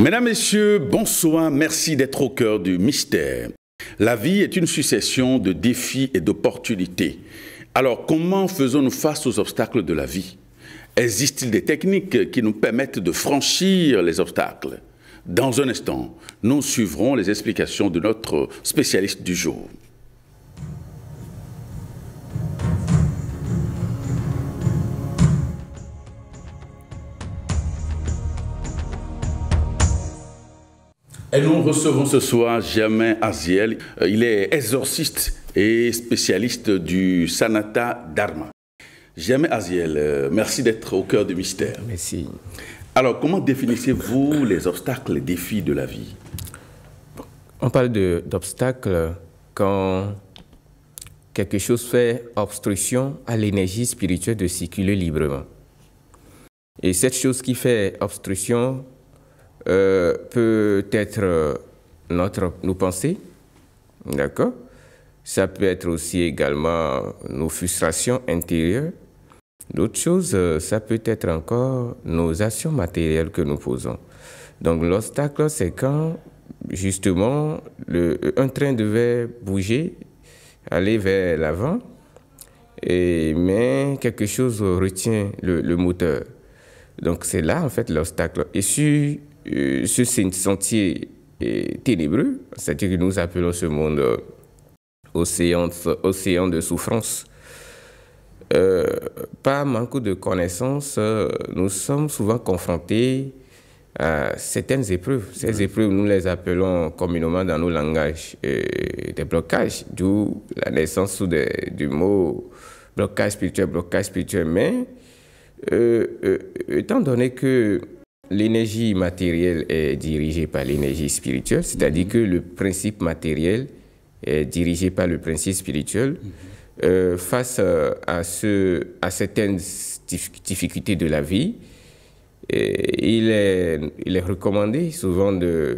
Mesdames, Messieurs, bonsoir, merci d'être au cœur du mystère. La vie est une succession de défis et d'opportunités. Alors, comment faisons-nous face aux obstacles de la vie? Existe-t-il des techniques qui nous permettent de franchir les obstacles? Dans un instant, nous suivrons les explications de notre spécialiste du jour. Et nous recevons ce soir Germain Aziel. Il est exorciste et spécialiste du Sanata Dharma. Germain Aziel, merci d'être au cœur du mystère. Merci. Alors, comment définissez-vous les obstacles, les défis de la vie? On parle d'obstacles quand quelque chose fait obstruction à l'énergie spirituelle de circuler librement. Et cette chose qui fait obstruction peut être nos pensées, d'accord? Ça peut être aussi également nos frustrations intérieures. D'autres choses, ça peut être encore nos actions matérielles que nous posons. Donc l'obstacle, c'est quand justement un train devait bouger, aller vers l'avant, mais quelque chose retient le moteur. Donc c'est là en fait l'obstacle. Et sur ce sentier ténébreux, c'est-à-dire que nous appelons ce monde océan de souffrance, par manque de connaissances, nous sommes souvent confrontés à certaines épreuves. Ces épreuves, nous les appelons communément dans nos langages des blocages, d'où la naissance du mot blocage spirituel. Mais étant donné que l'énergie matérielle est dirigée par l'énergie spirituelle, c'est-à-dire que le principe matériel est dirigé par le principe spirituel, face à certaines difficultés de la vie, il est recommandé souvent de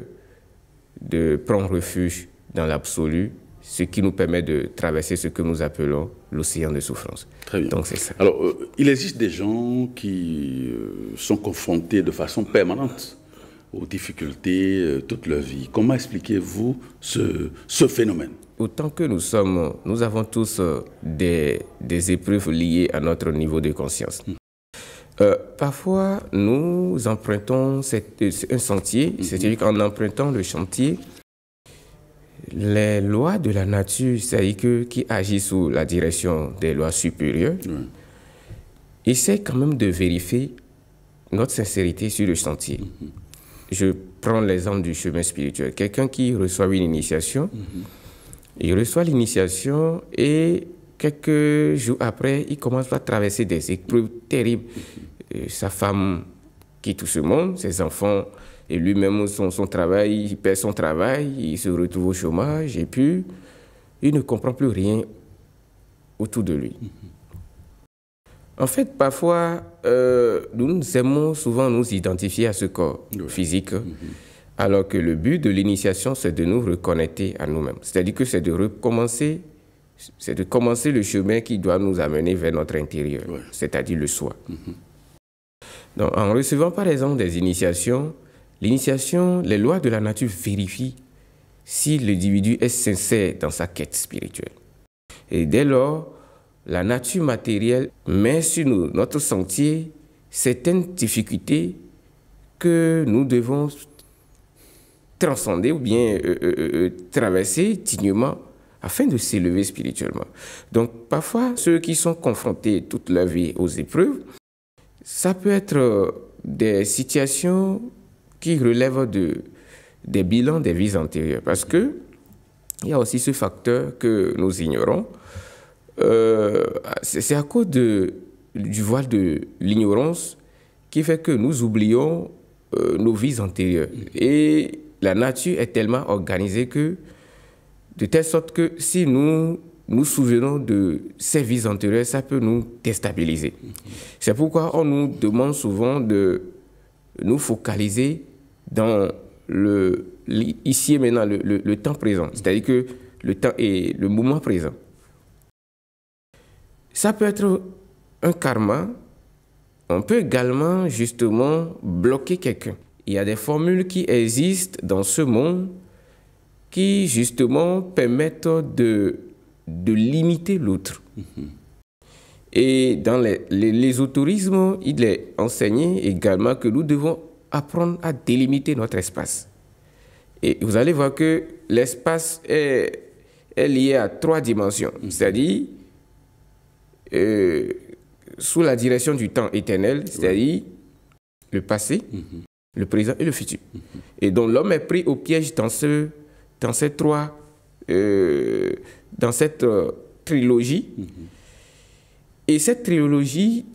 prendre refuge dans l'absolu, ce qui nous permet de traverser ce que nous appelons l'océan de souffrance. Très bien. Donc c'est ça. Alors, il existe des gens qui sont confrontés de façon permanente aux difficultés toute leur vie. Comment expliquez-vous ce phénomène? Autant que nous avons tous des épreuves liées à notre niveau de conscience. Parfois, nous empruntons un sentier, c'est-à-dire qu'en empruntant le chantier, les lois de la nature, c'est-à-dire qui agissent sous la direction des lois supérieures, essaient quand même de vérifier notre sincérité sur le chantier. Je prends l'exemple du chemin spirituel. Quelqu'un qui reçoit une initiation, il reçoit l'initiation et quelques jours après, il commence à traverser des épreuves terribles. Sa femme quitte tout ce monde, ses enfants et lui-même son travail, il perd son travail, il se retrouve au chômage et puis il ne comprend plus rien autour de lui. En fait, parfois, nous aimons souvent nous identifier à ce corps physique, alors que le but de l'initiation, c'est de nous reconnecter à nous-mêmes. C'est-à-dire que c'est de commencer le chemin qui doit nous amener vers notre intérieur, c'est-à-dire le soi. Donc, en recevant par exemple des initiations, les lois de la nature vérifient si l'individu est sincère dans sa quête spirituelle. Et dès lors, la nature matérielle met sur notre sentier certaines difficultés que nous devons transcender ou bien traverser dignement afin de s'élever spirituellement. Donc parfois, ceux qui sont confrontés toute leur vie aux épreuves, ça peut être des situations qui relèvent des bilans des vies antérieures. Parce qu'il y a aussi ce facteur que nous ignorons. C'est à cause du voile de l'ignorance qui fait que nous oublions nos vies antérieures. Et la nature est tellement organisée de telle sorte que si nous nous souvenons de ces vies antérieures, ça peut nous déstabiliser. C'est pourquoi on nous demande souvent de nous focaliser dans ici et maintenant, le temps présent. C'est-à-dire que le temps est le moment présent. Ça peut être un karma. On peut également justement bloquer quelqu'un. il y a des formules qui existent dans ce monde qui, justement, permettent de limiter l'autre. Et dans l'ésotourisme, il est enseigné également que nous devons apprendre à délimiter notre espace. Et vous allez voir que l'espace est lié à 3 dimensions, c'est-à-dire sous la direction du temps éternel, c'est-à-dire le passé, le présent et le futur. Et donc l'homme est pris au piège dans cette trilogie. Et cette trilogie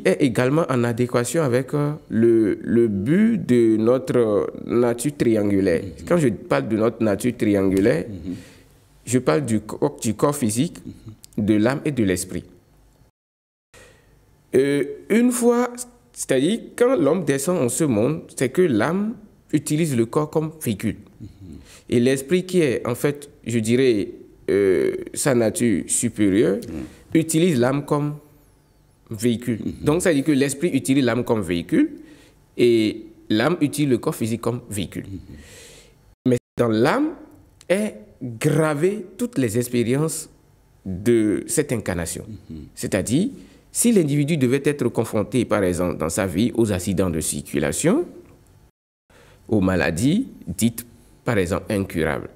est également en adéquation avec le but de notre nature triangulaire. Quand je parle de notre nature triangulaire, je parle du corps physique, de l'âme et de l'esprit. Une fois, c'est-à-dire quand l'homme descend en ce monde, c'est que l'âme utilise le corps comme véhicule. Et l'esprit qui est, en fait, je dirais, sa nature supérieure, utilise l'âme comme véhicule. Donc, ça veut dire que l'esprit utilise l'âme comme véhicule et l'âme utilise le corps physique comme véhicule. Mais dans l'âme est gravée toutes les expériences de cette incarnation. C'est-à-dire, si l'individu devait être confronté, par exemple, dans sa vie, aux accidents de circulation, aux maladies dites, par exemple, incurables,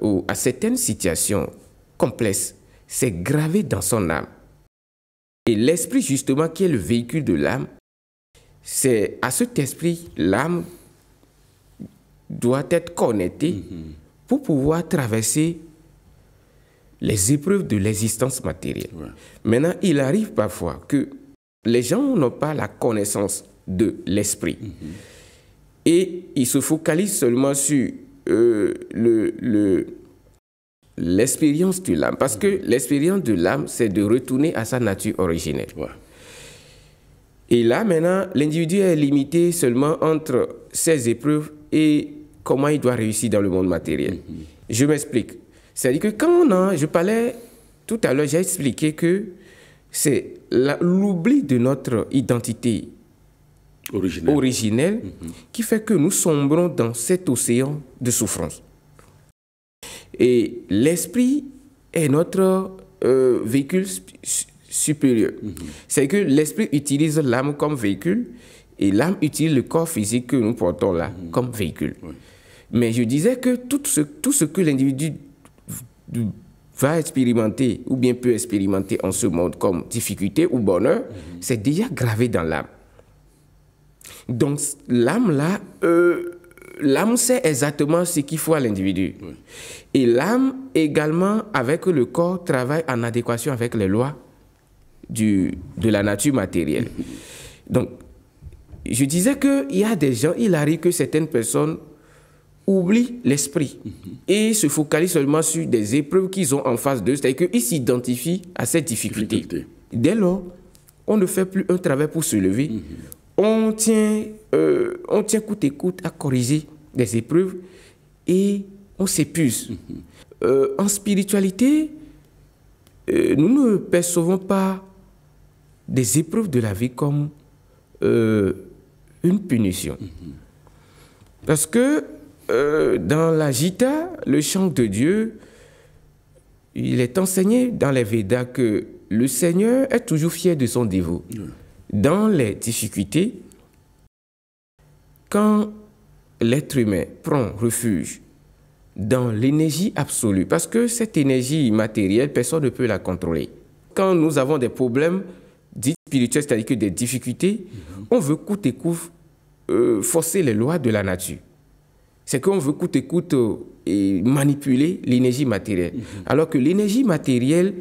ou à certaines situations complexes, c'est gravé dans son âme. Et l'esprit, justement, qui est le véhicule de l'âme, c'est à cet esprit, l'âme doit être connectée pour pouvoir traverser les épreuves de l'existence matérielle. Maintenant, il arrive parfois que les gens n'ont pas la connaissance de l'esprit. Et ils se focalisent seulement sur l'expérience de l'âme. Parce que l'expérience de l'âme, c'est de retourner à sa nature originelle. Et là, maintenant, l'individu est limité seulement entre ses épreuves et comment il doit réussir dans le monde matériel. Je m'explique. C'est-à-dire que quand je parlais tout à l'heure, j'ai expliqué que c'est l'oubli de notre identité originelle qui fait que nous sombrons dans cet océan de souffrance. Et l'esprit est notre véhicule supérieur. C'est que l'esprit utilise l'âme comme véhicule et l'âme utilise le corps physique que nous portons là comme véhicule. Mais je disais que tout ce que l'individu va expérimenter ou bien peut expérimenter en ce monde comme difficulté ou bonheur, c'est déjà gravé dans l'âme. Donc l'âme là, l'âme sait exactement ce qu'il faut à l'individu. Et l'âme également, avec le corps, travaille en adéquation avec les lois de la nature matérielle. Donc, je disais qu'il y a des gens, il arrive que certaines personnes oublient l'esprit et se focalisent seulement sur des épreuves qu'ils ont en face d'eux, c'est-à-dire qu'ils s'identifient à cette difficulté. Dès lors, on ne fait plus un travail pour se lever. On tient coûte et coûte à corriger des épreuves et on s'épuise. En spiritualité, nous ne percevons pas des épreuves de la vie comme une punition. Parce que dans la Gita, le chant de Dieu, il est enseigné dans les Védas que le Seigneur est toujours fier de son dévot. Dans les difficultés, quand l'être humain prend refuge dans l'énergie absolue, parce que cette énergie matérielle, personne ne peut la contrôler. Quand nous avons des problèmes dits spirituels, c'est-à-dire que des difficultés, on veut coûte et coûte forcer les lois de la nature. C'est qu'on veut coûte et coûte manipuler l'énergie matérielle. Alors que l'énergie matérielle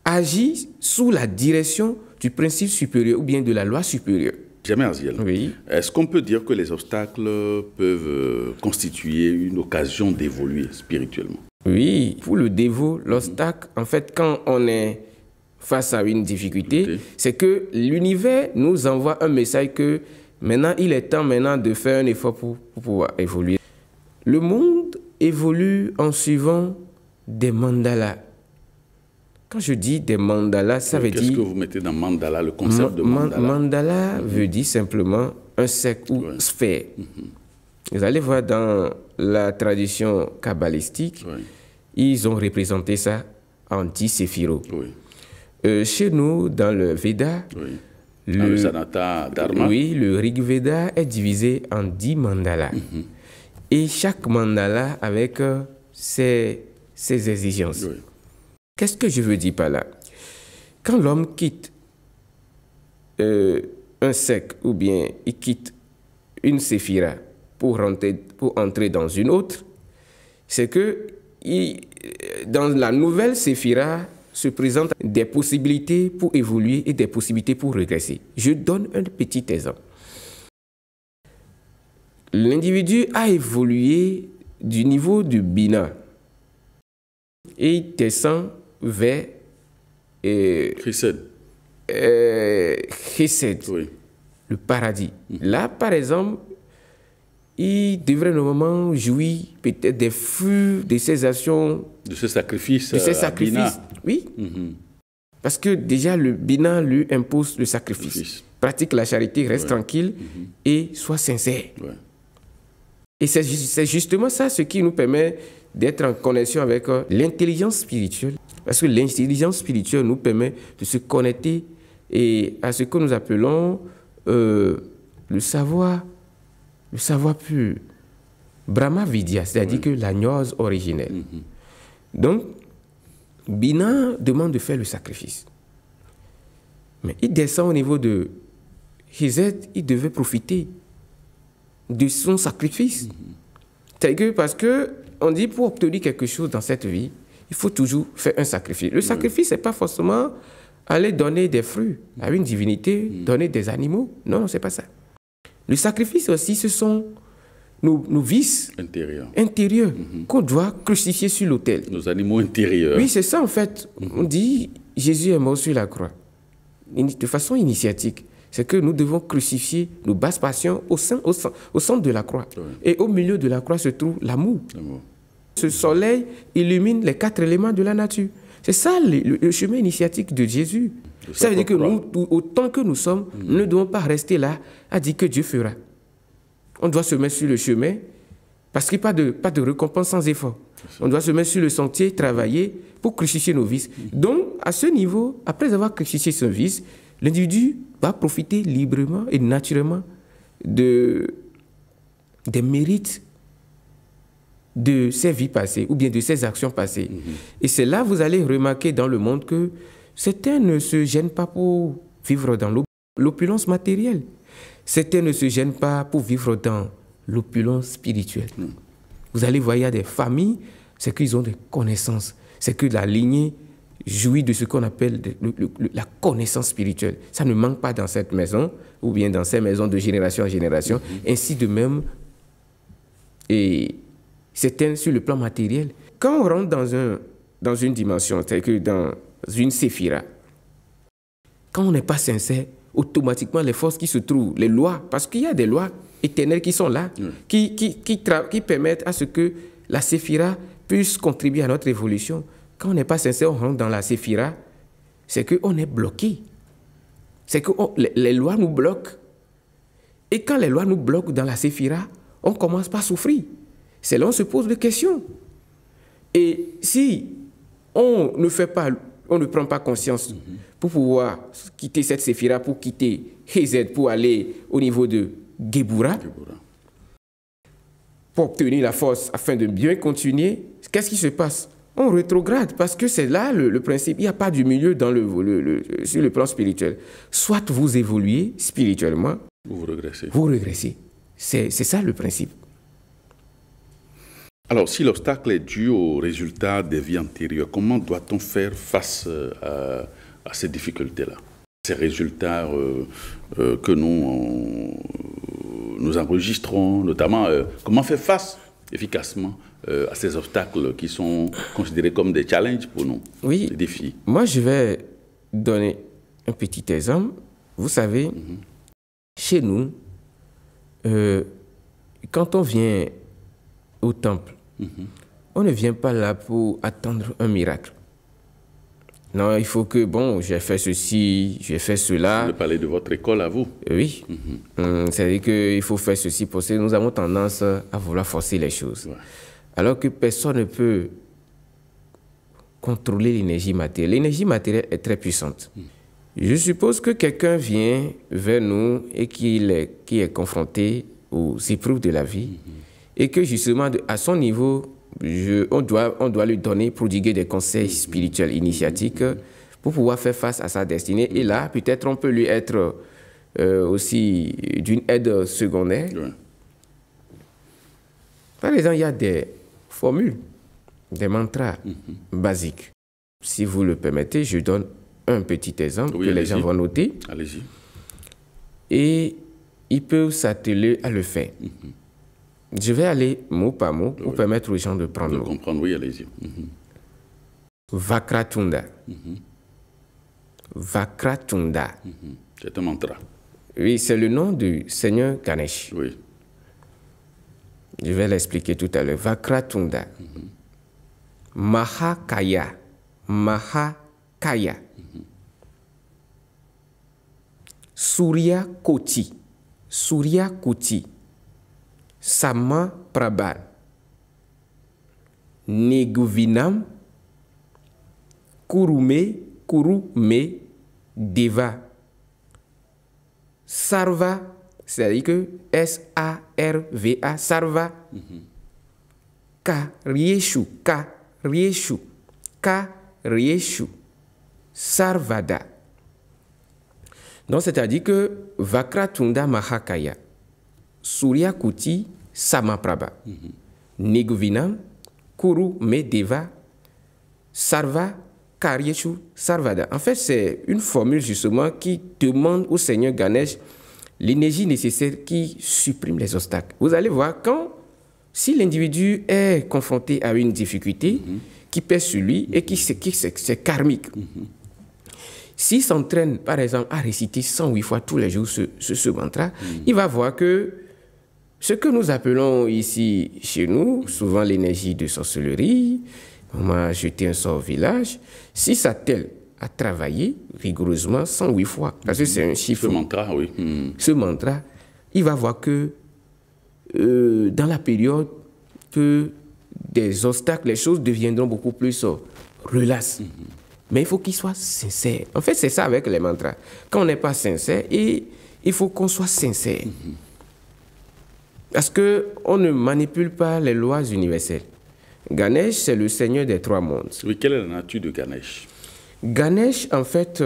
agit sous la direction du principe supérieur ou bien de la loi supérieure. Jamais Aziel. Oui. Est-ce qu'on peut dire que les obstacles peuvent constituer une occasion d'évoluer spirituellement? Oui, pour le dévot, l'obstacle, en fait, quand on est face à une difficulté, c'est que l'univers nous envoie un message que maintenant, il est temps maintenant de faire un effort pour pouvoir évoluer. Le monde évolue en suivant des mandalas. Quand je dis des mandalas, ça veut dire... Qu'est-ce que vous mettez dans mandala, le concept de mandala? Mandala veut dire simplement un cercle ou sphère. Vous allez voir dans la tradition kabbalistique, ils ont représenté ça en 10 séphirotes. Chez nous, dans le Veda, le Sanata Dharma, le Rig Veda est divisé en 10 mandalas. Et chaque mandala avec ses exigences. Qu'est-ce que je veux dire par là? Quand l'homme quitte un cercle ou bien il quitte une séphira pour entrer dans une autre, c'est que dans la nouvelle séphira se présentent des possibilités pour évoluer et des possibilités pour régresser. Je donne un petit exemple. L'individu a évolué du niveau du bina et il descend vers Chesed, le paradis. Là, par exemple, il devrait normalement jouir peut-être des fruits de ses actions. De ses sacrifices. Oui. Parce que déjà, le bina lui impose le sacrifice. Pratique la charité, reste tranquille et sois sincère. Et c'est justement ça ce qui nous permet d'être en connexion avec l'intelligence spirituelle. Parce que l'intelligence spirituelle nous permet de se connecter à ce que nous appelons le savoir pur. Brahma Vidya, c'est-à-dire que la gnose originelle. Donc, Bina demande de faire le sacrifice. Mais il descend au niveau de Hizet, il devait profiter de son sacrifice. C'est-à-dire que parce qu'on dit pour obtenir quelque chose dans cette vie, il faut toujours faire un sacrifice. Le sacrifice, ce n'est pas forcément aller donner des fruits à une divinité, donner des animaux. Non, ce n'est pas ça. Le sacrifice aussi, ce sont nos vices intérieurs qu'on doit crucifier sur l'autel. Nos animaux intérieurs. Oui, c'est ça en fait. On dit Jésus est mort sur la croix. De façon initiatique, c'est que nous devons crucifier nos basses passions au centre de la croix. Et au milieu de la croix se trouve l'amour. Ce soleil illumine les 4 éléments de la nature. C'est ça le chemin initiatique de Jésus. Ça veut dire que nous, autant que nous sommes, nous ne devons pas rester là à dire que Dieu fera. On doit se mettre sur le chemin parce qu'il n'y a pas de récompense sans effort. On doit se mettre sur le sentier, travailler pour crucifier nos vices. Donc, à ce niveau, après avoir crucifié son vice, l'individu va profiter librement et naturellement des mérites de ses vies passées ou bien de ses actions passées. Et c'est là que vous allez remarquer dans le monde que certains ne se gênent pas pour vivre dans l'opulence matérielle. Certains ne se gênent pas pour vivre dans l'opulence spirituelle. Vous allez voir, il y a des familles, c'est qu'ils ont des connaissances. C'est que la lignée jouit de ce qu'on appelle la connaissance spirituelle. Ça ne manque pas dans cette maison ou bien dans ces maisons de génération en génération. Ainsi de même, et certains sur le plan matériel. Quand on rentre dans une dimension, c'est-à-dire que dans une séphira, quand on n'est pas sincère, automatiquement les forces qui se trouvent, les lois, parce qu'il y a des lois éternelles qui sont là, qui permettent à ce que la séphira puisse contribuer à notre évolution. Quand on n'est pas sincère, on rentre dans la séphira, c'est qu'on est bloqué. C'est que les lois nous bloquent. Et quand les lois nous bloquent dans la séphira, on commence par souffrir. C'est là qu'on se pose des questions. Et si on ne prend pas conscience pour pouvoir quitter cette séphira, pour quitter Hezed, pour aller au niveau de Gebura, pour obtenir la force afin de bien continuer, qu'est-ce qui se passe? On rétrograde parce que c'est là le principe. Il n'y a pas du milieu sur le plan spirituel. Soit vous évoluez spirituellement, vous régressez. Vous régressez. C'est ça le principe. Alors, si l'obstacle est dû au résultat des vies antérieures, comment doit-on faire face à ces difficultés-là? Ces résultats que nous enregistrons, notamment, comment faire face efficacement à ces obstacles qui sont considérés comme des challenges pour nous, des défis? Moi, je vais donner un petit exemple. Vous savez, chez nous, quand on vient au temple, on ne vient pas là pour attendre un miracle. Non, il faut que, bon, j'ai fait ceci, j'ai fait cela. Vous parlez de votre école à vous. Oui. C'est-à-dire qu'il faut faire ceci parce que nous avons tendance à vouloir forcer les choses. Ouais. Alors que personne ne peut contrôler l'énergie matérielle. L'énergie matérielle est très puissante. Je suppose que quelqu'un vient vers nous et qui est confronté aux épreuves de la vie et que justement, à son niveau, on doit lui donner, prodiguer des conseils spirituels initiatiques pour pouvoir faire face à sa destinée. Et là, peut-être on peut lui être aussi d'une aide secondaire. Ouais. Par exemple, il y a des formules, des mantras basiques. Si vous le permettez, je donne un petit exemple que les gens vont noter. Allez-y. Et ils peuvent s'atteler à le faire. Je vais aller mot par mot pour permettre aux gens de prendre note. De comprendre, oui, allez-y. Vakratunda. Vakratunda. C'est un mantra. Oui, c'est le nom du Seigneur Ganesh. Oui. Je vais l'expliquer tout à l'heure. Vakratunda. Mahakaya. Mahakaya. Surya Koti. Surya Koti. Sama Prabha. Neguvinam. Kurume Deva. Sarva, c'est-à-dire que S-A-R-V-A, Sarva. Karyeshu. Sarvada. Donc, c'est-à-dire que Vakratunda Mahakaya, Surya Kuti Samaprabha, Neguvinam, Kuru Medeva, Sarva, Karyeshu, Sarvada. En fait, c'est une formule justement qui demande au Seigneur Ganesh l'énergie nécessaire qui supprime les obstacles. Vous allez voir, si l'individu est confronté à une difficulté qui pèse sur lui et qui c'est karmique, s'il s'entraîne, par exemple, à réciter 108 fois tous les jours ce mantra, il va voir que ce que nous appelons ici, chez nous, souvent l'énergie de sorcellerie, on m'a jeté un sort au village, si ça t'aide à travailler rigoureusement 108 fois, parce que c'est un chiffre. Ce mantra, oui. Ce mantra, il va voir que dans la période que des obstacles, les choses deviendront beaucoup plus relaxes. Mais il faut qu'il soit sincère. En fait, c'est ça avec les mantras. Quand on n'est pas sincère, il faut qu'on soit sincère. Parce qu'on ne manipule pas les lois universelles. Ganesh, c'est le seigneur des trois mondes. Oui, quelle est la nature de Ganesh? Ganesh, en fait,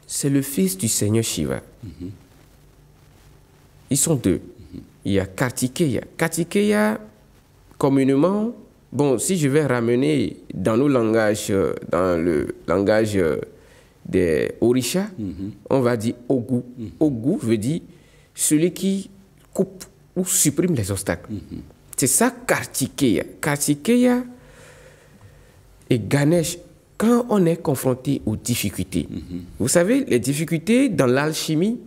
c'est le fils du seigneur Shiva. Ils sont deux. Il y a Kartikeya. Kartikeya, communément, bon, si je vais ramener dans nos langages, dans le langage des Orishas, on va dire Ogu. Ogu veut dire celui qui coupe ou supprime les obstacles. C'est ça Kartikeya. Kartikeya et Ganesh, quand on est confronté aux difficultés, vous savez, les difficultés dans l'alchimie,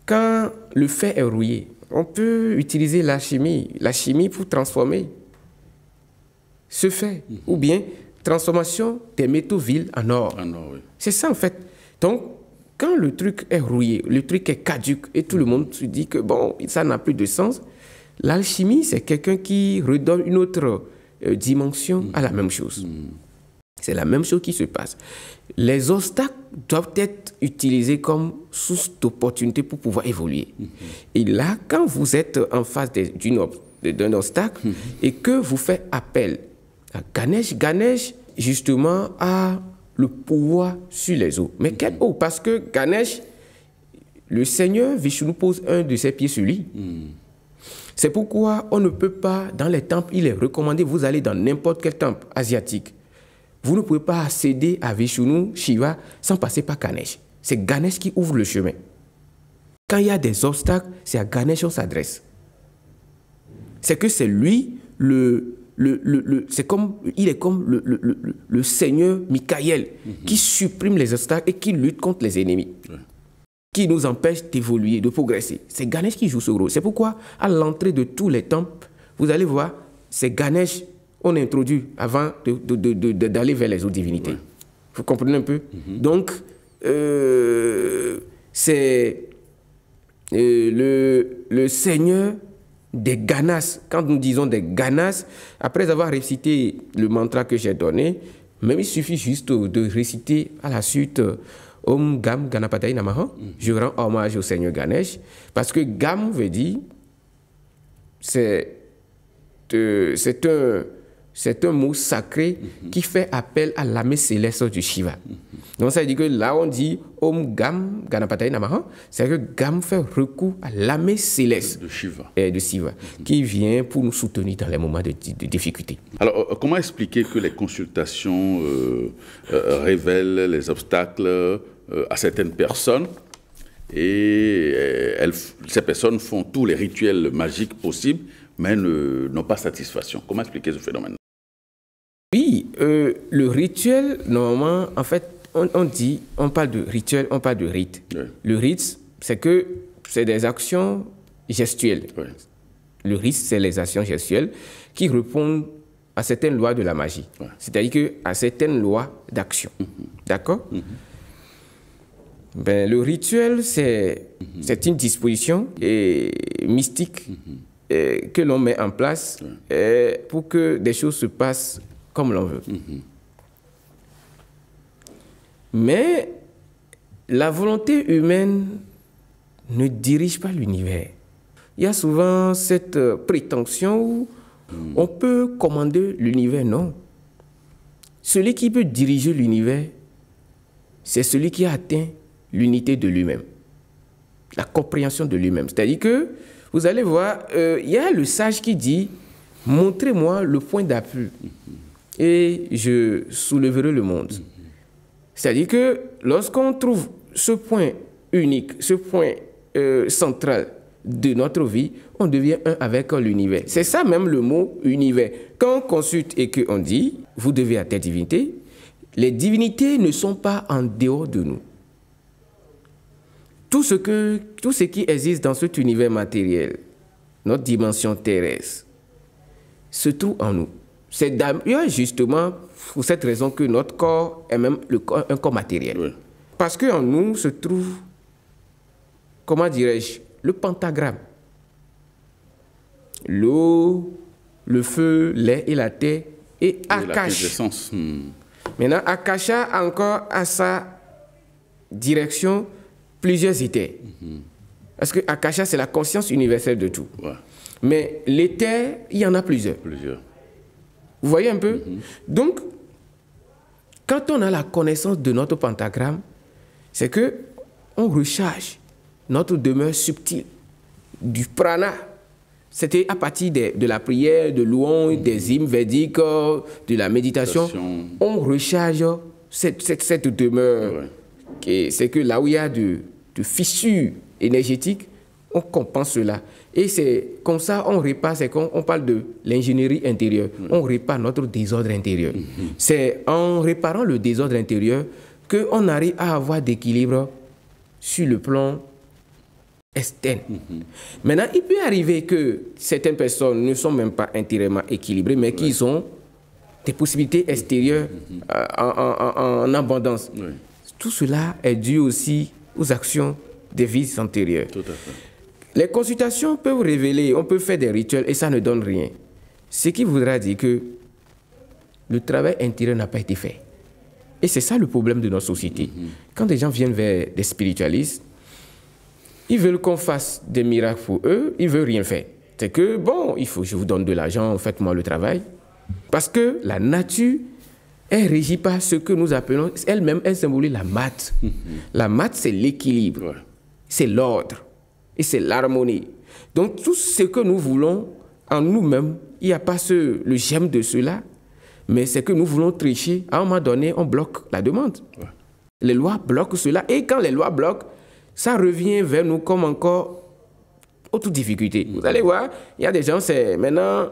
quand le fer est rouillé, on peut utiliser la chimie pour transformer ce fer, ou bien transformation des métaux vils en or. Oui. C'est ça en fait. Donc, quand le truc est rouillé, le truc est caduc et tout le monde se dit que bon, ça n'a plus de sens, l'alchimie, c'est quelqu'un qui redonne une autre dimension à la même chose. C'est la même chose qui se passe. Les obstacles doivent être utilisés comme source d'opportunité pour pouvoir évoluer. Et là, quand vous êtes en face d'un obstacle et que vous faites appel à Ganesh, Ganesh, justement, a le pouvoir sur les eaux. Mais quelle eau? Parce que Ganesh, le Seigneur Vishnu pose un de ses pieds sur lui. C'est pourquoi on ne peut pas, dans les temples, il est recommandé, vous allez dans n'importe quel temple asiatique, vous ne pouvez pas accéder à Vishnu, Shiva, sans passer par Ganesh. C'est Ganesh qui ouvre le chemin. Quand il y a des obstacles, c'est à Ganesh qu'on s'adresse. C'est que c'est lui, il est comme le Seigneur Michael qui supprime les obstacles et qui lutte contre les ennemis, qui nous empêche d'évoluer, de progresser. C'est Ganesh qui joue ce rôle. C'est pourquoi, à l'entrée de tous les temples, vous allez voir, c'est Ganesh on introduit avant d'aller vers les autres divinités. Vous comprenez un peu? Donc, c'est le seigneur des ganas. Quand nous disons des ganas, après avoir récité le mantra que j'ai donné, même il suffit juste de réciter à la suite Om Gam Ganapataye Namaha. Je rends hommage au Seigneur Ganesh, parce que Gam veut dire c'est un mot sacré qui fait appel à l'âme céleste du Shiva. Donc ça veut dire que là on dit Om Gam Ganapataye Namaha, c'est que Gam fait recours à l'âme céleste de Shiva, qui vient pour nous soutenir dans les moments de difficulté. Alors comment expliquer que les consultations révèlent les obstacles à certaines personnes et ces personnes font tous les rituels magiques possibles mais n'ont pas satisfaction? Comment expliquer ce phénomène? Oui, le rituel, normalement, en fait, on parle de rituel, on parle de rite. Oui. Le rite, c'est des actions gestuelles. Oui. Le rite, c'est les actions gestuelles qui répondent à certaines lois de la magie. Oui. C'est-à-dire qu'à certaines lois d'action. D'accord? Ben, le rituel, c'est une disposition mystique que l'on met en place pour que des choses se passent comme l'on veut. Mais la volonté humaine ne dirige pas l'univers. Il y a souvent cette prétention où on peut commander l'univers. Non. Celui qui peut diriger l'univers, c'est celui qui a atteint l'unité de lui-même, la compréhension de lui-même. C'est-à-dire que, vous allez voir, il y a le sage qui dit « Montrez-moi le point d'appui et je soulèverai le monde. » C'est-à-dire que lorsqu'on trouve ce point unique, ce point central de notre vie, on devient un avec l'univers. C'est ça même le mot « univers ». Quand on consulte et qu'on dit « Vous devez à telle divinité », les divinités ne sont pas en dehors de nous. Tout ce qui existe dans cet univers matériel, notre dimension terrestre, se trouve en nous. C'est d'ailleurs justement pour cette raison que notre corps est même un corps matériel. Oui. Parce qu'en nous se trouve, comment dirais-je, le pentagramme. L'eau, le feu, l'air et la terre, et Akash. Maintenant, Akasha a encore à sa direction plusieurs éthers. Parce que Akasha, c'est la conscience universelle de tout. Ouais. Mais l'éther, il y en a plusieurs. Vous voyez un peu? Donc, quand on a la connaissance de notre pentagramme, c'est que on recharge notre demeure subtile du prana. C'était à partir de la prière, de louange, des hymnes védiques, de la méditation. On recharge cette demeure. Ouais. C'est que là où il y a de fissures énergétiques, on compense cela. Et c'est comme ça on répare, c'est quand on parle de l'ingénierie intérieure. On répare notre désordre intérieur. C'est en réparant le désordre intérieur qu'on arrive à avoir d'équilibre sur le plan externe. Maintenant, il peut arriver que certaines personnes ne sont même pas intérieurement équilibrées, mais qu'ils ont des possibilités extérieures en abondance. Ouais. Tout cela est dû aussi aux actions des vies antérieures. Tout à fait. Les consultations peuvent révéler, on peut faire des rituels et ça ne donne rien. Ce qui voudra dire que le travail intérieur n'a pas été fait. Et c'est ça le problème de notre société. Quand des gens viennent vers des spiritualistes, ils veulent qu'on fasse des miracles pour eux, ils ne veulent rien faire. C'est que, bon, je vous donne de l'argent, faites-moi le travail. Parce que la nature est régie par ce que nous appelons, elle-même, elle symbolise la maths. La maths, c'est l'équilibre, ouais. C'est l'ordre. Et c'est l'harmonie. Donc, tout ce que nous voulons en nous-mêmes, il n'y a pas le germe de cela, mais c'est que nous voulons tricher. À un moment donné, on bloque la demande. Ouais. Les lois bloquent cela. Et quand les lois bloquent, ça revient vers nous comme encore autre difficulté. Vous allez voir, il y a des gens, maintenant,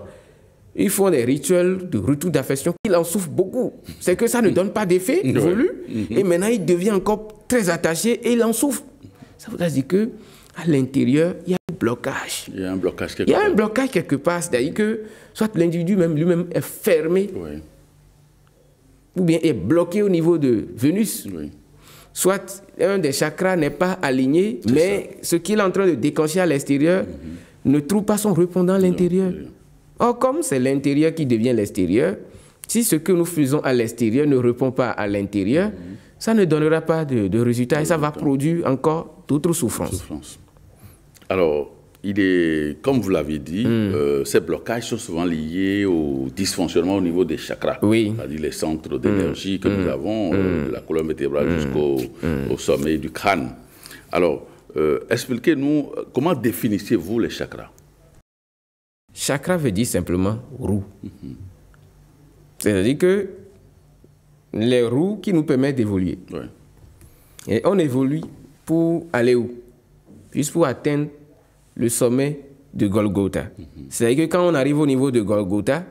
ils font des rituels de retour d'affection. Ils en souffrent beaucoup. C'est que ça ne donne pas d'effet voulu. Et maintenant, il devient encore très attaché et il en souffre. Ça veut dire que à l'intérieur, il y a un blocage. Il y a un blocage quelque part. Il y a un blocage quelque part. C'est-à-dire que soit l'individu lui-même est fermé. Oui. ou bien est bloqué au niveau de Vénus. Oui. Soit un des chakras n'est pas aligné, mais ce qu'il est en train de déclencher à l'extérieur ne trouve pas son répondant à l'intérieur. Or, comme c'est l'intérieur qui devient l'extérieur, si ce que nous faisons à l'extérieur ne répond pas à l'intérieur, ça ne donnera pas de résultat et ça va produire encore d'autres souffrances. Alors, comme vous l'avez dit, ces blocages sont souvent liés au dysfonctionnement au niveau des chakras. Oui. C'est-à-dire les centres d'énergie que nous avons, de la colonne vertébrale jusqu'au sommet du crâne. Alors, expliquez-nous, comment définissez-vous les chakras? Chakra veut dire simplement roue. C'est-à-dire que les roues qui nous permettent d'évoluer. Ouais. Et on évolue pour aller où? Juste pour atteindre le sommet de Golgotha. C'est-à-dire que quand on arrive au niveau de Golgotha,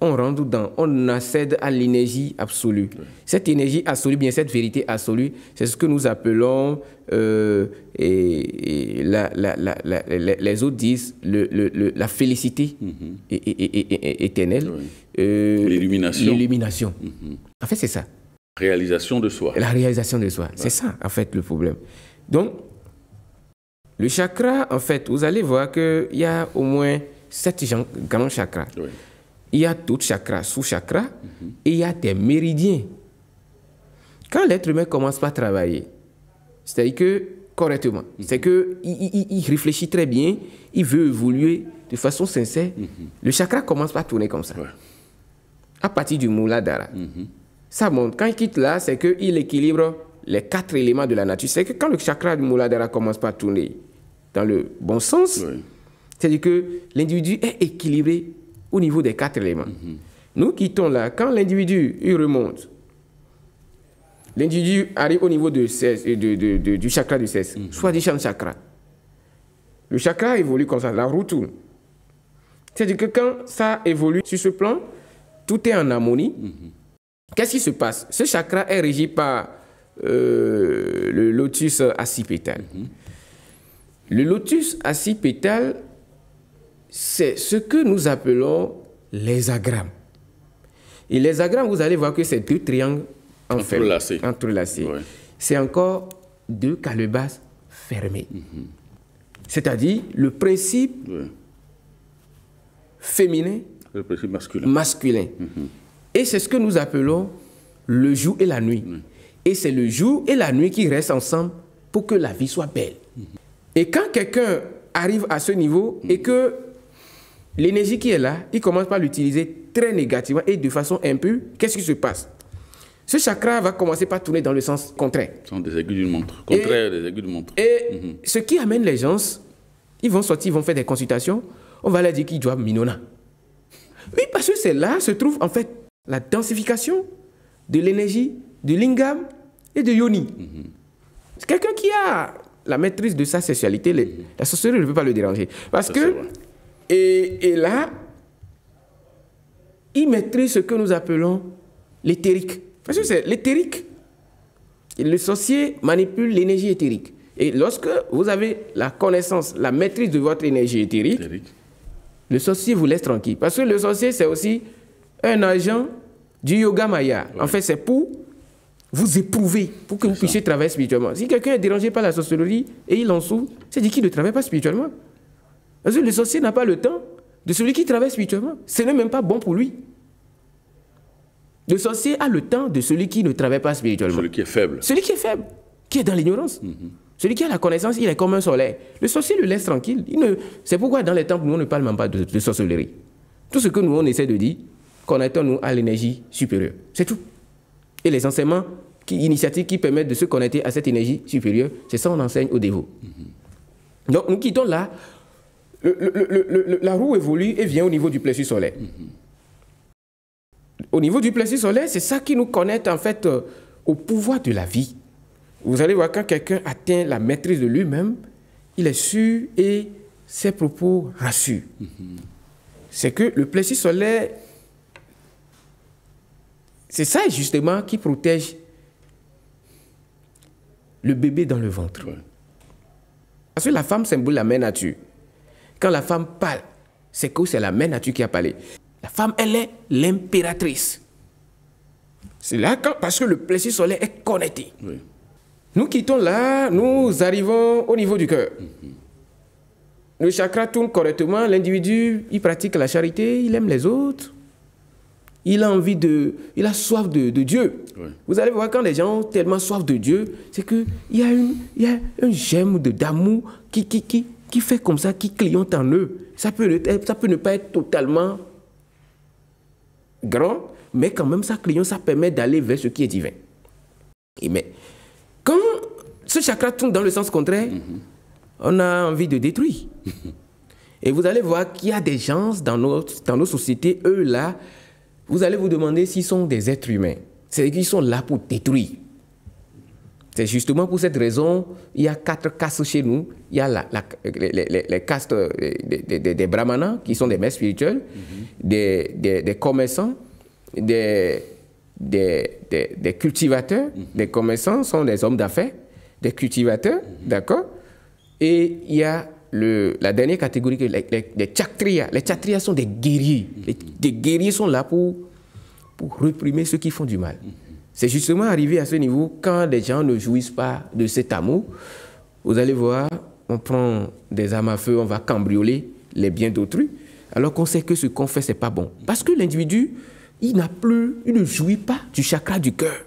on rentre dedans, on accède à l'énergie absolue. Ouais. Cette énergie absolue, bien cette vérité absolue, c'est ce que nous appelons, les autres disent, la félicité éternelle. Oui. L'illumination. L'illumination. En fait, c'est ça. Réalisation de soi. La réalisation de soi. Ouais. C'est ça, en fait, le problème. Donc, le chakra, en fait, vous allez voir qu'il y a au moins 7 grands chakras. Oui. Il y a d'autres chakras, sous-chakras, et il y a des méridiens. Quand l'être humain commence par travailler, c'est-à-dire que, correctement, c'est qu'il réfléchit très bien, il veut évoluer de façon sincère, le chakra commence par tourner comme ça. Ouais. À partir du Muladhara. Ça monte. Quand il quitte là, c'est qu'il équilibre les 4 éléments de la nature. C'est que quand le chakra du Muladhara commence par tourner dans le bon sens, c'est-à-dire que l'individu est équilibré au niveau des 4 éléments. Nous quittons là. Quand l'individu il remonte, l'individu arrive au niveau du chakra du 16, soit du chakra. Le chakra évolue comme ça, la roue tourne. C'est-à-dire que quand ça évolue sur ce plan, tout est en harmonie. Qu'est-ce qui se passe? Ce chakra est régi par le lotus à 6 pétales. Le lotus à 6 pétales, c'est ce que nous appelons les agrammes. Et les agrammes, vous allez voir que c'est 2 triangles entrelacés. Ouais. C'est encore 2 calebasses fermées. C'est-à-dire le principe féminin, le principe masculin. Et c'est ce que nous appelons le jour et la nuit. Et c'est le jour et la nuit qui restent ensemble pour que la vie soit belle. Et quand quelqu'un arrive à ce niveau et que l'énergie qui est là, il commence par l'utiliser très négativement et de façon impure, qu'est-ce qui se passe? Ce chakra va commencer par tourner dans le sens contraire. Ce sont des aiguilles d'une montre. Contraire des aiguilles d'une montre. Et ce qui amène les gens, ils vont sortir, ils vont faire des consultations, on va leur dire qu'ils doivent minona. Oui, parce que c'est là se trouve en fait la densification de l'énergie, de lingam et de yoni. C'est quelqu'un qui a la maîtrise de sa sexualité, la sorcellerie ne peut pas le déranger. Parce ça, que, et là, il maîtrise ce que nous appelons l'éthérique. Parce que c'est l'éthérique. Le sorcier manipule l'énergie éthérique. Et lorsque vous avez la connaissance, la maîtrise de votre énergie éthérique, le sorcier vous laisse tranquille. Parce que le sorcier, c'est aussi un agent du yoga maya. En fait, c'est pour vous éprouver, pour que vous puissiez travailler spirituellement. Si quelqu'un est dérangé par la sorcellerie et il en souffre, c'est dit qu'il ne travaille pas spirituellement. Parce que le sorcier n'a pas le temps de celui qui travaille spirituellement. Ce n'est même pas bon pour lui. Le sorcier a le temps de celui qui ne travaille pas spirituellement. Celui qui est faible. Celui qui est faible, qui est dans l'ignorance. Celui qui a la connaissance, il est comme un soleil. Le sorcier le laisse tranquille. C'est pourquoi dans les temples, nous, on ne parle même pas de sorcellerie. Tout ce que nous, on essaie de dire, connectons-nous à l'énergie supérieure. C'est tout. Et les enseignements, initiatives qui permettent de se connecter à cette énergie supérieure, c'est ça qu'on enseigne aux dévots. Donc, nous quittons là. La roue évolue et vient au niveau du plexus solaire. Au niveau du plexus solaire, c'est ça qui nous connecte en fait au pouvoir de la vie. Vous allez voir, quand quelqu'un atteint la maîtrise de lui-même, il est sûr et ses propos rassurent. C'est que le plexus solaire, c'est ça justement qui protège le bébé dans le ventre. Parce que la femme symbole la mère nature. Quand la femme parle, c'est que c'est la mère nature qui a parlé. La femme, elle est l'impératrice. C'est là parce que le plexus solaire est connecté. Oui. Nous quittons là, nous arrivons au niveau du cœur. Le chakra tourne correctement, l'individu, il pratique la charité, il aime les autres. Il a soif de Dieu. Oui. Vous allez voir, quand les gens ont tellement soif de Dieu, c'est qu'il y a un germe d'amour qui fait comme ça, qui clignote en eux. Ça peut ne pas être totalement grand, mais quand même, ça clignote, ça permet d'aller vers ce qui est divin. Mais quand ce chakra tourne dans le sens contraire, on a envie de détruire. Et vous allez voir qu'il y a des gens dans nos sociétés, eux là, vous allez vous demander s'ils sont des êtres humains. C'est qu'ils sont là pour détruire. C'est justement pour cette raison, il y a 4 castes chez nous. Il y a les castes des brahmanas, qui sont des maîtres spirituels, des commerçants, des cultivateurs. Les commerçants sont des hommes d'affaires, des cultivateurs, d'accord? Et il y a la dernière catégorie, les kshatriyas. Les kshatriyas sont des guerriers. Les guerriers sont là pour réprimer ceux qui font du mal. C'est justement arrivé à ce niveau, quand les gens ne jouissent pas de cet amour, vous allez voir, on prend des armes à feu, on va cambrioler les biens d'autrui, alors qu'on sait que ce qu'on fait, c'est pas bon. Parce que l'individu, il ne jouit pas du chakra du cœur.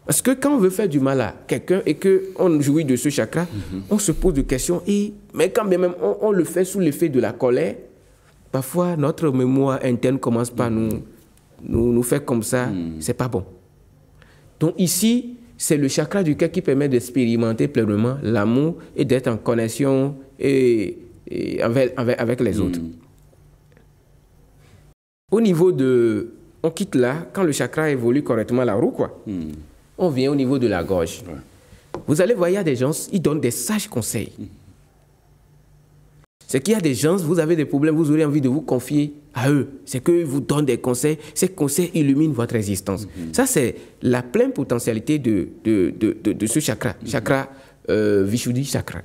Parce que quand on veut faire du mal à quelqu'un et qu'on jouit de ce chakra, on se pose des questions, mais quand même on le fait sous l'effet de la colère, parfois notre mémoire interne commence par nous faire comme ça, c'est pas bon. Donc ici, c'est le chakra du cœur qui permet d'expérimenter pleinement l'amour et d'être en connexion avec les autres. Au niveau de... On quitte là, quand le chakra évolue correctement la roue, quoi. On vient au niveau de la gorge. Ouais. Vous allez voir, il y a des gens, ils donnent des sages conseils. C'est qu'il y a des gens, vous avez des problèmes, vous aurez envie de vous confier à eux. C'est qu'eux vous donnent des conseils. Ces conseils illuminent votre existence. Ça, c'est la pleine potentialité de ce chakra. Chakra Vishuddhi chakra.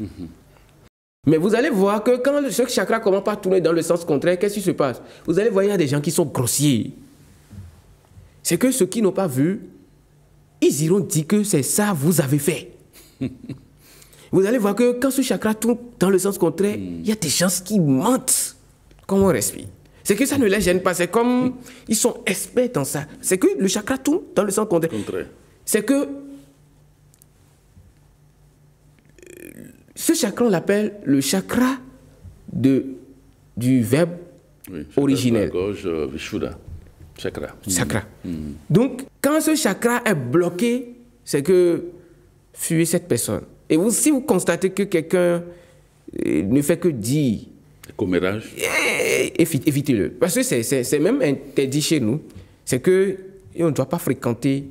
Mais vous allez voir que quand ce chakra commence à tourner dans le sens contraire, qu'est-ce qui se passe? Vous allez voir, il y a des gens qui sont grossiers. C'est que ceux qui n'ont pas vu, ils iront dire que c'est ça vous avez fait. Vous allez voir que quand ce chakra tourne dans le sens contraire, il y a des gens qui mentent comme on respire. C'est que ça ne les gêne pas. C'est comme ils sont experts dans ça. C'est que le chakra tourne dans le sens contraire. C'est que ce chakra, on l'appelle le chakra du verbe originel. Gorge, Vishuddha. Chakra. Chakra. Donc, quand ce chakra est bloqué, c'est que fuyez cette personne. Et si vous constatez que quelqu'un ne fait que dire... Commérage. Évitez-le. Parce que c'est même interdit chez nous. C'est qu'on ne doit pas fréquenter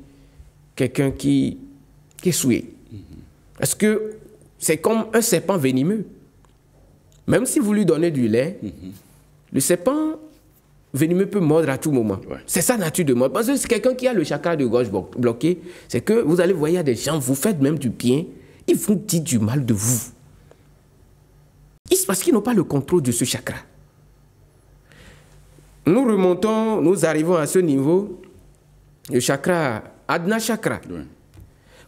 quelqu'un qui est souillé. Parce que c'est comme un serpent venimeux. Même si vous lui donnez du lait, le serpent venimeux peut mordre à tout moment. Ouais. C'est sa nature de mordre. Parce que c'est quelqu'un qui a le chakra de gorge bloqué. C'est que vous allez voir, il y a des gens, vous faites même du bien, ils vont dire du mal de vous. Parce qu'ils n'ont pas le contrôle de ce chakra. Nous remontons, nous arrivons à ce niveau, le chakra, Adna chakra. Ouais.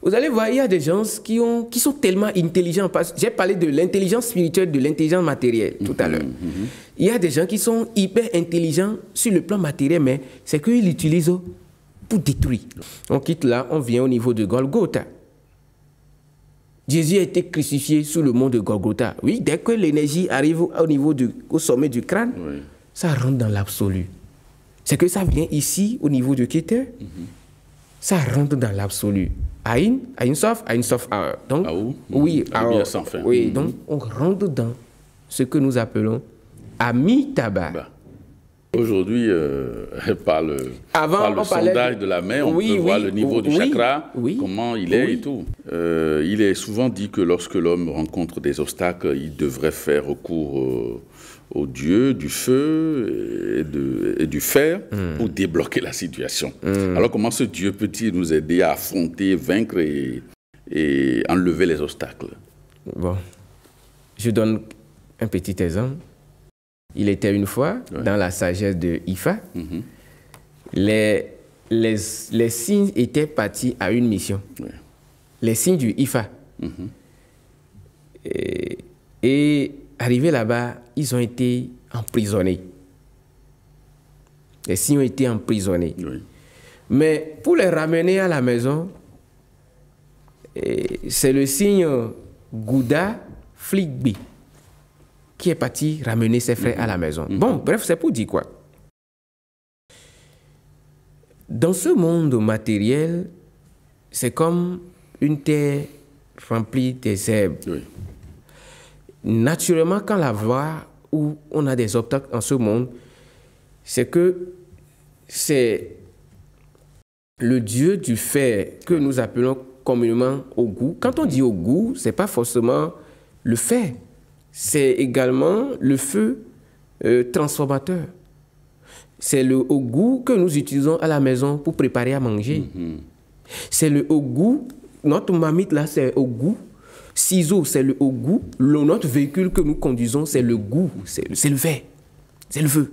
Vous allez voir, il y a des gens qui sont tellement intelligents. J'ai parlé de l'intelligence spirituelle, de l'intelligence matérielle tout à l'heure. Il y a des gens qui sont hyper intelligents sur le plan matériel, mais c'est qu'ils l'utilisent pour détruire. On quitte là, on vient au niveau de Golgotha. Jésus a été crucifié sous le mont de Golgotha. Oui, dès que l'énergie arrive au sommet du crâne, ça rentre dans l'absolu. C'est que ça vient ici, au niveau du Keter, ça rentre dans l'absolu. Aïn Sof, donc, oui, sans fin. Oui, donc on rentre dans ce que nous appelons Amitabha. Aujourd'hui, par le sondage de la main, on peut voir le niveau du chakra, comment il est et tout. Il est souvent dit que lorsque l'homme rencontre des obstacles, il devrait faire recours au dieu du feu et du fer pour débloquer la situation. Alors comment ce dieu peut-il nous aider à affronter, vaincre et enlever les obstacles? Bon, je donne un petit exemple. Il était une fois, dans la sagesse de Ifa, les les signes étaient partis à une mission. Oui. Les signes du IFA. Et arrivés là-bas, ils ont été emprisonnés. Les signes ont été emprisonnés. Oui. Mais pour les ramener à la maison, c'est le signe Gouda Fligbi qui est parti ramener ses frères à la maison. Bon, bref, c'est pour dire quoi? Dans ce monde matériel, c'est comme une terre remplie des herbes. Oui. Naturellement, quand la voie où on a des obstacles en ce monde, c'est que c'est le dieu du fer que nous appelons communément Ogu. Quand on dit Ogu, ce n'est pas forcément le fer. C'est également le feu transformateur. C'est le Ogu que nous utilisons à la maison pour préparer à manger. C'est le Ogu, notre mamite là, c'est Ogu. Ciseaux, c'est le Ogu. Notre véhicule que nous conduisons, c'est le goût, c'est le fer, c'est le feu,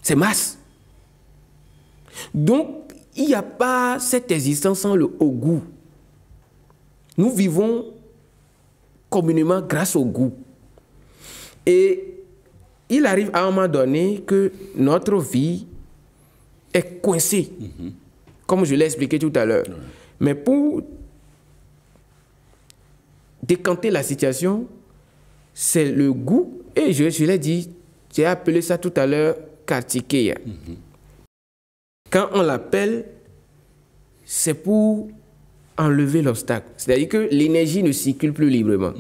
c'est masse. Donc, il n'y a pas cette existence sans le Ogu. Nous vivons communément grâce au goût. Et il arrive à un moment donné que notre vie est coincée, comme je l'ai expliqué tout à l'heure. Mais pour décanter la situation, c'est le goût. Et je l'ai dit, j'ai appelé ça tout à l'heure Kartikeya. Quand on l'appelle, c'est pour enlever l'obstacle. C'est-à-dire que l'énergie ne circule plus librement.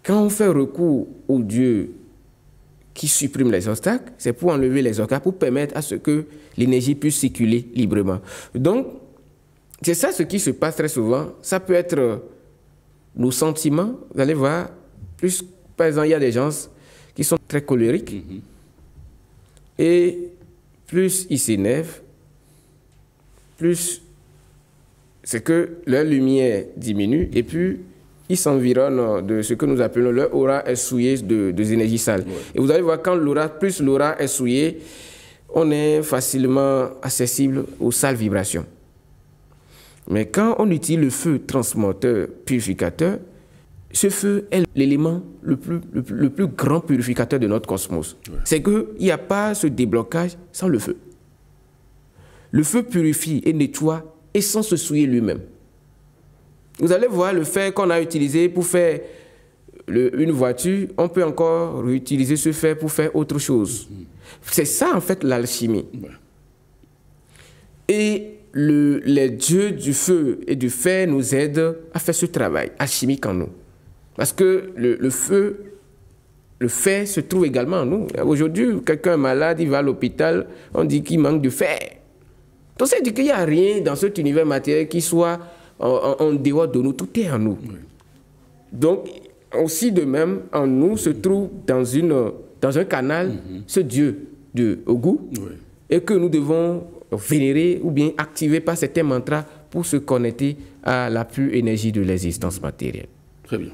Quand on fait recours au Dieu qui supprime les obstacles, c'est pour enlever les obstacles, pour permettre à ce que l'énergie puisse circuler librement. Donc, c'est ça ce qui se passe très souvent. Ça peut être nos sentiments. Vous allez voir, plus, par exemple, il y a des gens qui sont très colériques. Et plus ils s'énervent, plus c'est que leur lumière diminue et puis ils s'environnent de ce que nous appelons leur aura est souillée de énergies sales. Ouais. Et vous allez voir, quand plus l'aura est souillée, on est facilement accessible aux sales vibrations. Mais quand on utilise le feu transmuteur purificateur, ce feu est l'élément le plus grand purificateur de notre cosmos. Ouais. C'est qu'il n'y a pas ce déblocage sans le feu. Le feu purifie et nettoie et sans se souiller lui-même. Vous allez voir le fer qu'on a utilisé pour faire une voiture, on peut encore réutiliser ce fer pour faire autre chose. C'est ça en fait l'alchimie. Ouais. Et les dieux du feu et du fer nous aident à faire ce travail alchimique en nous. Parce que le feu, le fer se trouve également en nous. Aujourd'hui, quelqu'un est malade, il va à l'hôpital, on dit qu'il manque de fer. Donc, c'est-à-dire qu'il n'y a rien dans cet univers matériel qui soit en dehors de nous, tout est en nous. Oui. Donc, aussi de même, en nous se trouve dans un canal ce Dieu de Ogu, oui, et que nous devons vénérer ou bien activer par certains mantras pour se connecter à la pure énergie de l'existence matérielle. Très bien.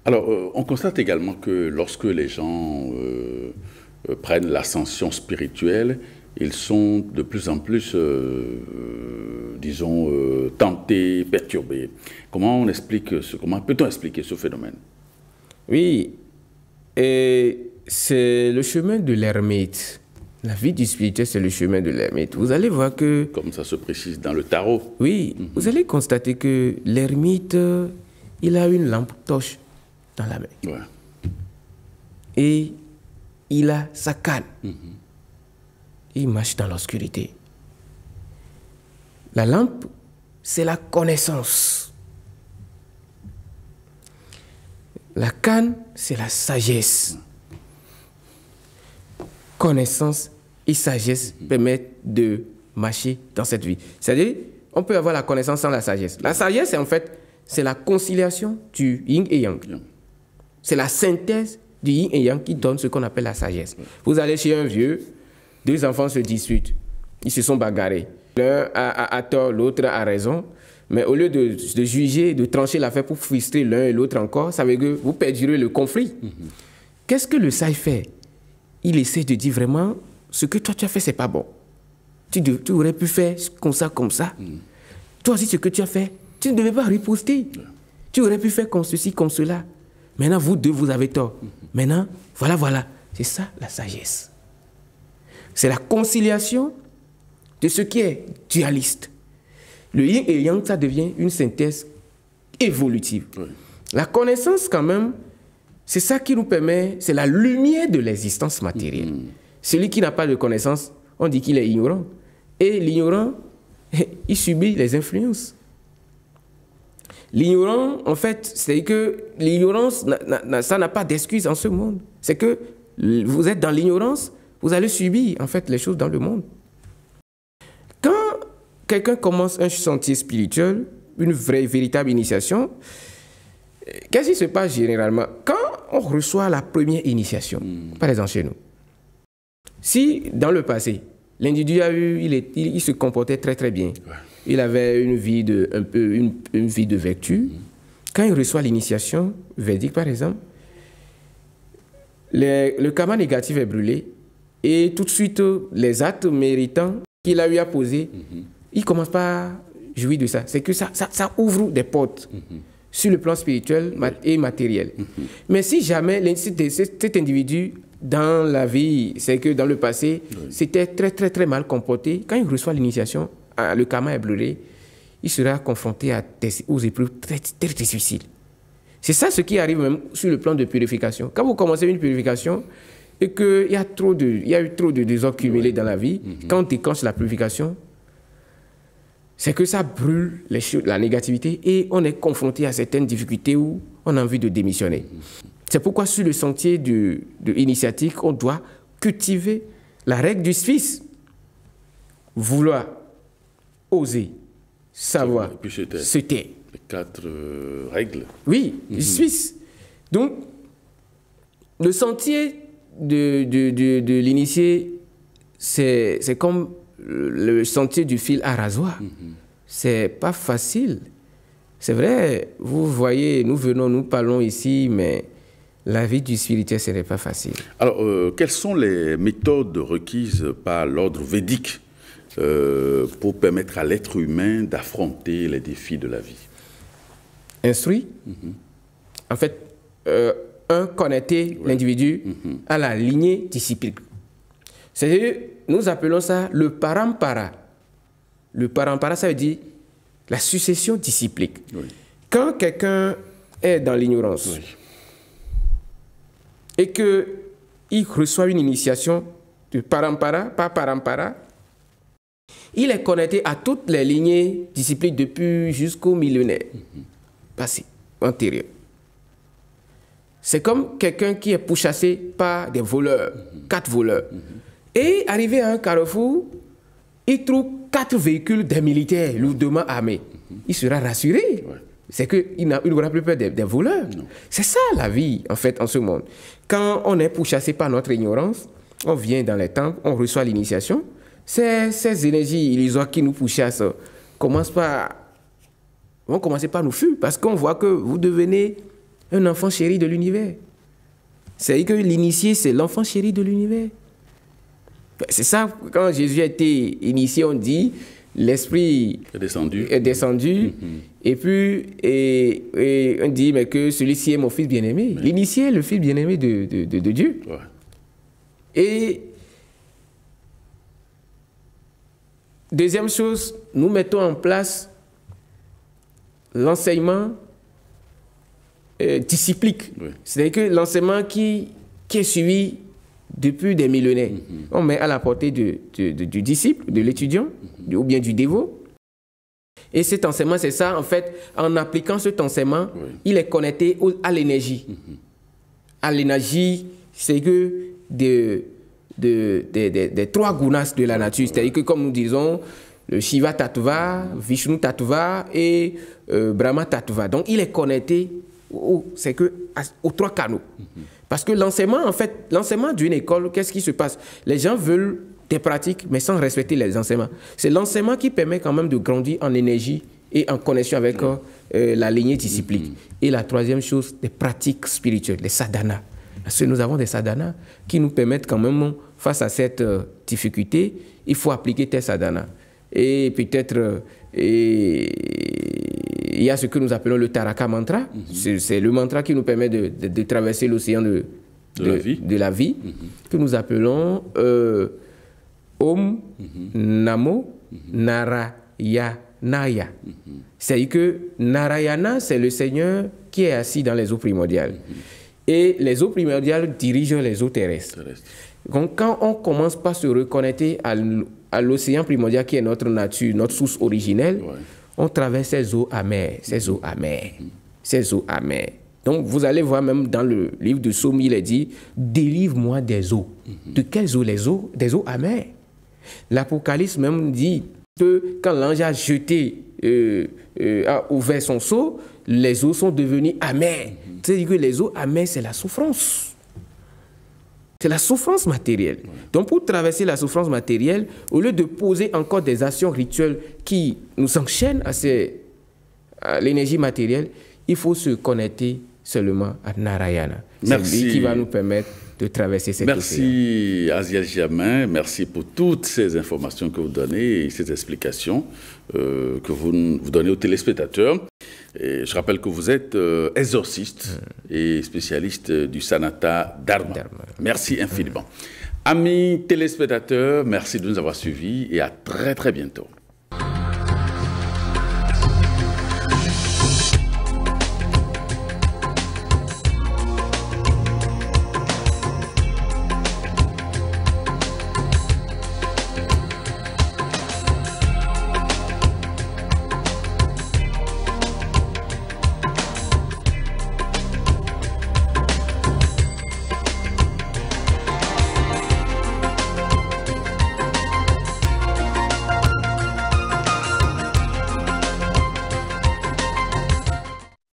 Alors, on constate également que lorsque les gens prennent l'ascension spirituelle, ils sont de plus en plus, disons, tentés, perturbés. Comment peut-on expliquer ce phénomène? Oui, c'est le chemin de l'ermite. La vie du spirituel, c'est le chemin de l'ermite. Vous allez voir que... Comme ça se précise dans le tarot. Oui, vous allez constater que l'ermite, il a une lampe torche dans la main. Ouais. Et il a sa canne. Il marche dans l'obscurité. La lampe, c'est la connaissance. La canne, c'est la sagesse. Connaissance et sagesse permettent de marcher dans cette vie. C'est-à-dire, on peut avoir la connaissance sans la sagesse. La sagesse, en fait, c'est la conciliation du yin et yang. C'est la synthèse du yin et yang qui donne ce qu'on appelle la sagesse. Vous allez chez un vieux, deux enfants se disputent, ils se sont bagarrés. L'un a tort, l'autre a raison. Mais au lieu de juger, de trancher l'affaire pour frustrer l'un et l'autre encore, ça veut dire que vous perdurez le conflit. Qu'est-ce que le sage fait? Il essaie de dire vraiment, ce que toi tu as fait, c'est pas bon. Tu aurais pu faire comme ça, comme ça. Toi aussi, ce que tu as fait, tu ne devais pas riposter. Tu aurais pu faire comme ceci, comme cela. Maintenant, vous deux, vous avez tort. Maintenant, voilà. C'est ça, la sagesse. C'est la conciliation de ce qui est dualiste. Le yin et yang, ça devient une synthèse évolutive. La connaissance, quand même, c'est ça qui nous permet, c'est la lumière de l'existence matérielle. Celui qui n'a pas de connaissance, on dit qu'il est ignorant. Et l'ignorant, il subit les influences. L'ignorant, en fait, c'est que l'ignorance, ça n'a pas d'excuse en ce monde. C'est que vous êtes dans l'ignorance, vous allez subir, en fait, les choses dans le monde. Quand quelqu'un commence un sentier spirituel, une véritable initiation, qu'est-ce qui se passe généralement? Quand on reçoit la première initiation, par exemple chez nous, si dans le passé, l'individu il se comportait très très bien, il avait une vie de vertu, quand il reçoit l'initiation védique par exemple, le karma négatif est brûlé et tout de suite les actes méritants qu'il a eu à poser, il commence par jouir de ça. C'est que ça ouvre des portes sur le plan spirituel et matériel. Mais si jamais cet individu dans la vie, c'est que dans le passé, c'était très très très mal comporté, quand il reçoit l'initiation, le karma est brûlé, il sera confronté aux épreuves très, très difficiles. C'est ça ce qui arrive même sur le plan de purification. Quand vous commencez une purification et qu'il y a eu trop de désordre cumulé dans la vie, quand on déclenche la purification, c'est que ça brûle la négativité et on est confronté à certaines difficultés où on a envie de démissionner. C'est pourquoi sur le sentier de initiatique, on doit cultiver la règle du Suisse. Vouloir, oser, savoir, se taire. Les 4 règles. Oui, du Suisse. Donc, le sentier de l'initié, c'est comme le sentier du fil à rasoir. C'est pas facile. C'est vrai, vous voyez, nous parlons ici, mais la vie du spirituel, ce n'est pas facile. Alors, quelles sont les méthodes requises par l'ordre védique pour permettre à l'être humain d'affronter les défis de la vie? Instruit. En fait, connecter l'individu à la lignée disciplique. C'est-à-dire, nous appelons ça le parampara. Le parampara, ça veut dire la succession disciplique. Quand quelqu'un est dans l'ignorance et qu'il reçoit une initiation de parampara, pas parampara, il est connecté à toutes les lignées discipliques depuis jusqu'au millénaire passé, antérieur. C'est comme quelqu'un qui est pourchassé par des voleurs, 4 voleurs. Et arrivé à un carrefour, il trouve 4 véhicules des militaires lourdement armés. Il sera rassuré. C'est qu'il n'aura plus peur des voleurs. C'est ça la vie, en fait, en ce monde. Quand on est pourchassé par notre ignorance, on vient dans les temples, on reçoit l'initiation. Ces énergies illusoires qui nous pourchassent vont commencer par nous fuir parce qu'on voit que vous devenez un enfant chéri de l'univers. C'est-à-dire que l'initié, c'est l'enfant chéri de l'univers. C'est ça, quand Jésus a été initié, on dit, l'esprit est descendu et puis on dit mais que celui-ci est mon fils bien-aimé. L'initié est le fils bien-aimé de Dieu. Et deuxième chose, nous mettons en place l'enseignement disciplique. C'est-à-dire que l'enseignement qui est suivi depuis des millénaires. On met à la portée du disciple, de l'étudiant, ou bien du dévot. Et cet enseignement, c'est ça, en fait, en appliquant cet enseignement, il est connecté à l'énergie. À l'énergie, c'est que des 3 gunas de la nature. C'est-à-dire que, comme nous disons, le Shiva Tattva, Vishnu Tattva et Brahma Tattva. Donc, il est connecté aux 3 canaux. Parce que l'enseignement, en fait, l'enseignement d'une école, qu'est-ce qui se passe? Les gens veulent des pratiques, mais sans respecter les enseignements. C'est l'enseignement qui permet quand même de grandir en énergie et en connexion avec la lignée disciplique. Et la troisième chose, des pratiques spirituelles, les sadhanas. Parce que nous avons des sadhanas qui nous permettent quand même, face à cette difficulté, il faut appliquer tes sadhanas. Et peut-être, il y a ce que nous appelons le Taraka mantra. C'est le mantra qui nous permet de traverser l'océan de la vie, que nous appelons Om Namo Narayanaya. C'est-à-dire que Narayana, c'est le Seigneur qui est assis dans les eaux primordiales. Et les eaux primordiales dirigent les eaux terrestres. Donc, quand on commence par se reconnecter à l'océan primordial qui est notre nature, notre source originelle, on traverse ces eaux amères, ces eaux amères, ces eaux amères. Donc, vous allez voir même dans le livre de Psaume, il est dit « Délivre-moi des eaux ». De quelles eaux? Les eaux? Des eaux amères. L'Apocalypse même dit que quand l'ange a jeté, a ouvert son seau, les eaux sont devenues amères. C'est-à-dire que les eaux amères, c'est la souffrance. C'est la souffrance matérielle. Donc, pour traverser la souffrance matérielle, au lieu de poser encore des actions rituelles qui nous enchaînent à l'énergie matérielle, il faut se connecter seulement à Narayana. C'est lui qui va nous permettre de traverser cette océan. Merci Aziel Germain, merci pour toutes ces informations que vous donnez et ces explications que vous donnez aux téléspectateurs. Et je rappelle que vous êtes exorciste et spécialiste du Sanatha Dharma. Merci infiniment. Amis téléspectateurs, merci de nous avoir suivis et à très très bientôt.